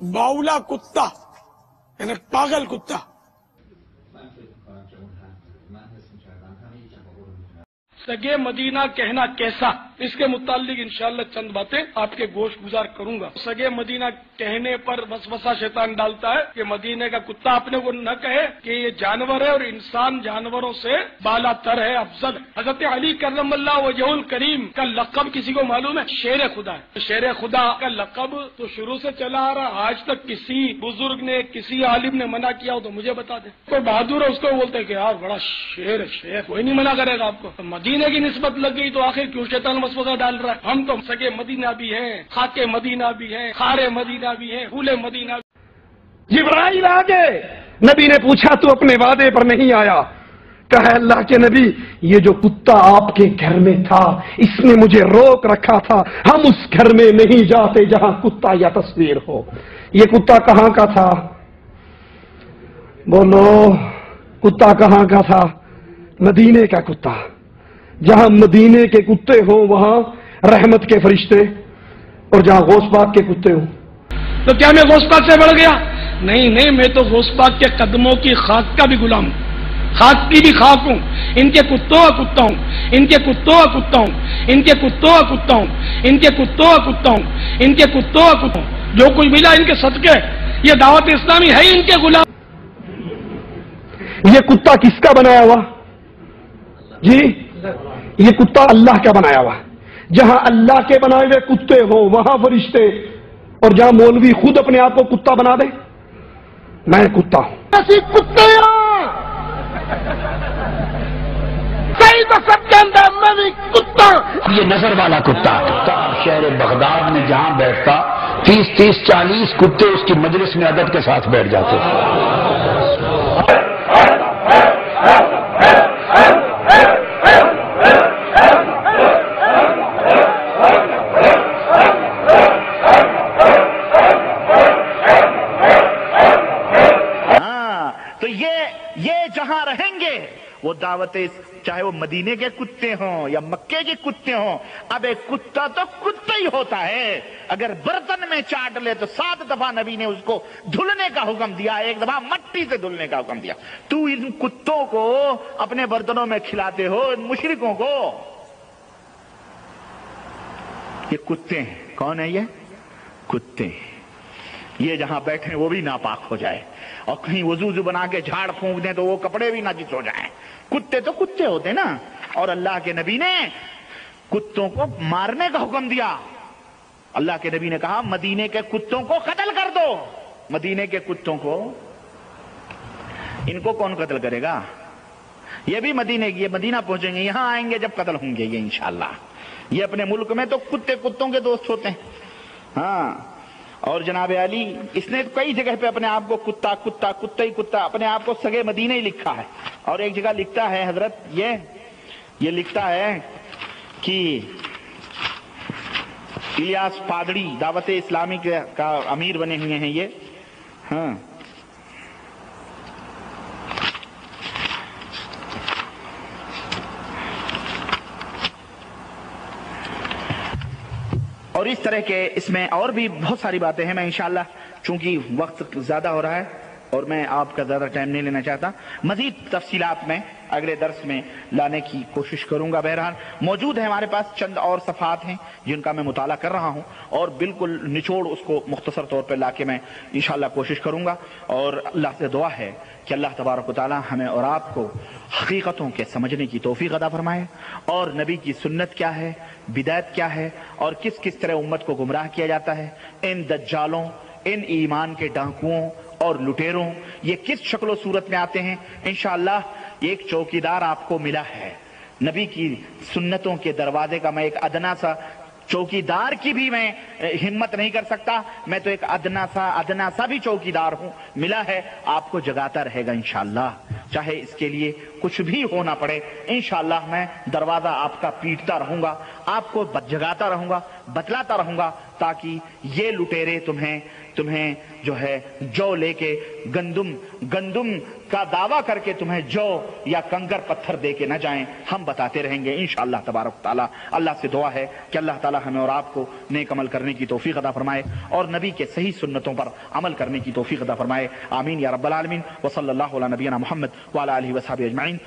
बाउला कुत्ता यानी पागल कुत्ता। सगे मदीना कहना कैसा, इसके मुतालिक इंशाअल्लाह चंद बातें आपके गोश गुजार करूंगा। सगे मदीना कहने पर वसवसा शैतान डालता है कि मदीने का कुत्ता अपने को न कहे कि ये जानवर है और इंसान जानवरों से बालातर है, अफजल। हजरत अली करमल्लाह वजहुल करीम का लक़ब किसी को मालूम है? शेर खुदा है। शेर खुदा का लक़ब तो शुरू से चला आ रहा, आज तक किसी बुजुर्ग ने किसी आलिम ने मना किया हो तो मुझे बता दे। कोई बहादुर है उसको बोलते हैं कि यार बड़ा शेर है, शेर कोई नहीं मना करेगा आपको। तो मदीने की निस्बत लग गई तो आखिर क्यों शैतान वसवसा डाल रहा है? हम तो सगे मदीना भी हैं, खाके मदीना भी हैं, खारे मदीना भी हैं, फूले मदीना भी। जिब्राइल आ गए, नबी ने पूछा तू अपने वादे पर नहीं आया? कहा अल्लाह के नबी, ये जो कुत्ता आपके घर में था इसने मुझे रोक रखा था, हम उस घर में नहीं जाते जहां कुत्ता या तस्वीर हो। ये कुत्ता कहां का था? बोलो, कुत्ता कहां का था? मदीने का कुत्ता। जहां मदीने के कुत्ते हो वहां रहमत के फरिश्ते, और जहां गौस पाक के कुत्ते हो। तो क्या मैं गौस पाक से बढ़ गया? नहीं नहीं, मैं तो गौस पाक के कदमों की खाक का भी गुलाम हूं, खाक की भी खाक हूं, इनके कुत्तों का कुत्ता हूं, इनके कुत्तों का कुत्ता हूं, इनके कुत्तों का कुत्ता हूं, इनके कुत्तों का कुत्ता हूं, इनके कुत्तों का कुत्ता हूं। जो कुछ मिला इनके सदके, ये दावत इस्लामी है इनके गुलाम। ये कुत्ता किसका बनाया हुआ जी? ये कुत्ता अल्लाह का बनाया हुआ। जहां अल्लाह के बनाए हुए कुत्ते हो वहां फरिश्ते, और जहां मौलवी खुद अपने आप को कुत्ता बना दे, मैं कुत्ता हूं। ऐसी कुत्ते सही तो सबके अंदर मैं भी कुत्ता। ये नजर वाला कुत्ता शहर बगदाद में जहां बैठता 30-40 कुत्ते उसकी मजलिस में अदब के साथ बैठ जाते। तो ये जहां रहेंगे वो दावत, चाहे वो मदीने के कुत्ते हों या मक्के के कुत्ते हों, अब एक कुत्ता तो कुत्ता ही होता है। अगर बर्तन में चाट ले तो 7 दफा नबी ने उसको धुलने का हुक्म दिया, 1 दफा मट्टी से धुलने का हुक्म दिया। तू इन कुत्तों को अपने बर्तनों में खिलाते हो, इन मुशरिकों को। ये कुत्ते हैं। कौन है ये? कुत्ते। ये जहां बैठे वो भी नापाक हो जाए, और कहीं वजू बना के झाड़ फूंक दें तो वो कपड़े भी नाजिस हो जाएं। कुत्ते तो कुत्ते होते ना। और अल्लाह के नबी ने कुत्तों को मारने का हुक्म दिया। अल्लाह के नबी ने कहा मदीने के कुत्तों को कत्ल कर दो। मदीने के कुत्तों को, इनको कौन कत्ल करेगा? ये भी मदीने की, ये मदीना पहुंचेंगे, यहां आएंगे जब कत्ल होंगे ये इंशाअल्लाह। ये अपने मुल्क में तो कुत्ते कुत्तों के दोस्त होते हैं। हाँ, और जनाब अली, इसने कई जगह पे अपने आप को कुत्ता कुत्ता कुत्ता ही कुत्ता, अपने आप को सगे मदीने ही लिखा है। और एक जगह लिखता है हजरत, ये लिखता है कि इलियास पादड़ी दावत इस्लामी का अमीर बने हुए हैं ये। हाँ, और इस तरह के इसमें और भी बहुत सारी बातें हैं। मैं इंशाअल्लाह, चूंकि वक्त ज्यादा हो रहा है और मैं आपका ज्यादा टाइम नहीं लेना चाहता, मजीद तफसीलात में अगले दर्स में लाने की कोशिश करूंगा। बहरहाल मौजूद है हमारे पास चंद और सफ़ात हैं जिनका मैं मुताला कर रहा हूं, और बिल्कुल निचोड़ उसको मुख्तसर तौर पर लाके मैं इंशाअल्लाह कोशिश करूंगा। और अल्लाह से दुआ है कि अल्लाह तबारक व तआला हमें और आपको हकीकतों के समझने की तौफीक अता फरमाए, और नबी की सुन्नत क्या है, बिदात क्या है, और किस किस तरह उम्मत को गुमराह किया जाता है, इन दज्जालों, इन ईमान के डाकुओं और लुटेरों, ये किस शक्ल सूरत में आते हैं। इंशाअल्लाह एक चौकीदार आपको मिला है। नबी की सुन्नतों के दरवाजे का मैं एक अदना सा चौकीदार की भी मैं हिम्मत नहीं कर सकता, मैं तो एक अदना सा भी चौकीदार हूं। मिला है, आपको जगाता रहेगा इंशाअल्लाह, चाहे इसके लिए कुछ भी होना पड़े। इंशाअल्लाह मैं दरवाजा आपका पीटता रहूंगा, आपको जगाता रहूंगा, बतलाता रहूंगा, تاکہ یہ لٹیرے تمہیں جو ہے جو لے کے گندم کا دعویٰ کر کے تمہیں جو یا کنگر پتھر دے کے نہ جائیں. ہم بتاتے رہیں گے انشاءاللہ تبارک تعالی. اللہ سے دعا ہے کہ اللہ تعالی ہمیں اور آپ کو نیک عمل کرنے کی توفیق عطا فرمائے اور نبی کے صحیح سنتوں پر عمل کرنے کی توفیق عطا فرمائے. آمین یا رب العالمین. وصلی اللہ علی نبینا محمد وعلی آلہ وصحبہ اجمعین.